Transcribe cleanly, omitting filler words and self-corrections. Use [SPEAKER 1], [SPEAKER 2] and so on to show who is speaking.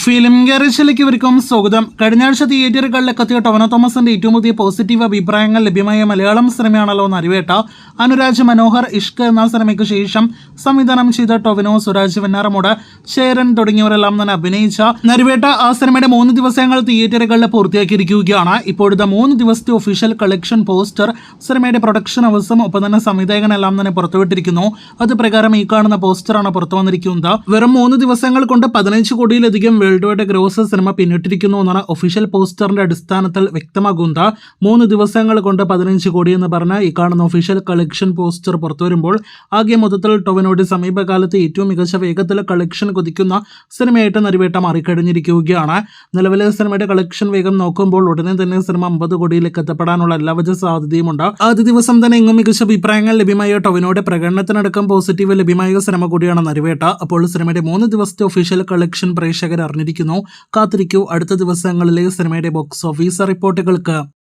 [SPEAKER 1] Film ഗാരേജിലേക്ക് ഇവർക്കും സ്വാഗതം. കഴിഞ്ഞ ആഴ്ച തിയേറ്ററുകളിലേക്ക് എത്തിയ ടൊവിനോ തോമസിന്റെ ഏറ്റവും പുതിയ പോസിറ്റീവ് അഭിപ്രായങ്ങൾ ലഭ്യമായ മലയാളം സിനിമയാണല്ലോ നരിവേട്ട. അനുരാജ് മനോഹർ ഇഷ്ക് എന്ന സിനിമയ്ക്ക് ശേഷം സംവിധാനം ചെയ്ത ടൊവിനോ, സുരാജ് വെഞ്ഞാറമൂട്, ചേരൻ തുടങ്ങിയവരെല്ലാം തന്നെ അഭിനയിച്ച നരിവേട്ട ആ സിനിമയുടെ 3 ദിവസങ്ങൾ തിയേറ്ററുകളിൽ പൂർത്തിയാക്കിയിരിക്കുകയാണ്. ഇപ്പോഴത്തെ 3 ദിവസത്തെ ഒഫീഷ്യൽ കളക്ഷൻ പോസ്റ്റർ സിനിമയുടെ പ്രൊഡക്ഷൻ ഹൗസും ഒപ്പം തന്നെ സംവിധായകനെല്ലാം തന്നെ പുറത്തുവിട്ടിരിക്കുന്നു. അത് പ്രകാരം ഈ കാണുന്ന പോസ്റ്ററാണ് പുറത്തു വന്നിരിക്കുന്നത്. വെറും 3 ദിവസങ്ങൾ കൊണ്ട് 15 കോടിയിലധികം വേൾഡ് വൈഡ് ഗ്രോസ് സിനിമ പിന്നിട്ടിരിക്കുന്നു എന്നാണ് ഒഫീഷ്യൽ പോസ്റ്ററിന്റെ അടിസ്ഥാനത്തിൽ വ്യക്തമാകുന്നത്. 3 ദിവസങ്ങൾ കൊണ്ട് 15 കോടി എന്ന് പറഞ്ഞ ഈ കാണുന്ന ഒഫീഷ്യൽ കളക്ഷൻ പോസ്റ്റർ പുറത്തു വരുമ്പോൾ ആകെ മൊത്തത്തിൽ ടൊവിനോയുടെ സമീപകാലത്ത് ഏറ്റവും മികച്ച വേഗത്തിൽ കളക്ഷൻ കുതിക്കുന്ന സിനിമയായിട്ട് നരിവേട്ട മാറിക്കഴിഞ്ഞിരിക്കുകയാണ്. നിലവിലെ സിനിമയുടെ കളക്ഷൻ വേഗം നോക്കുമ്പോൾ ഉടനെ തന്നെ സിനിമ 50 കോടിയിലേക്ക് എത്തപ്പെടാനുള്ള എല്ലാവിധ സാധ്യതയുമുണ്ട്. ആദ്യ ദിവസം തന്നെ എങ്ങും മികച്ച അഭിപ്രായങ്ങൾ ലഭ്യമായ ടൊവിനോയുടെ പ്രകടനത്തിനടക്കം പോസിറ്റീവ് ലഭ്യമായ സിനിമ കൂടിയാണ് നരിവേട്ട. അപ്പോൾ സിനിമയുടെ 3 ദിവസത്തെ ഒഫീഷ്യൽ കളക്ഷൻ പ്രേക്ഷകർ അറിഞ്ഞിരിക്കുന്നു. കാത്തിരിക്കൂ അടുത്ത ദിവസങ്ങളിലെ സിനിമയുടെ ബോക്സ് ഓഫീസ് റിപ്പോർട്ടുകൾക്ക്.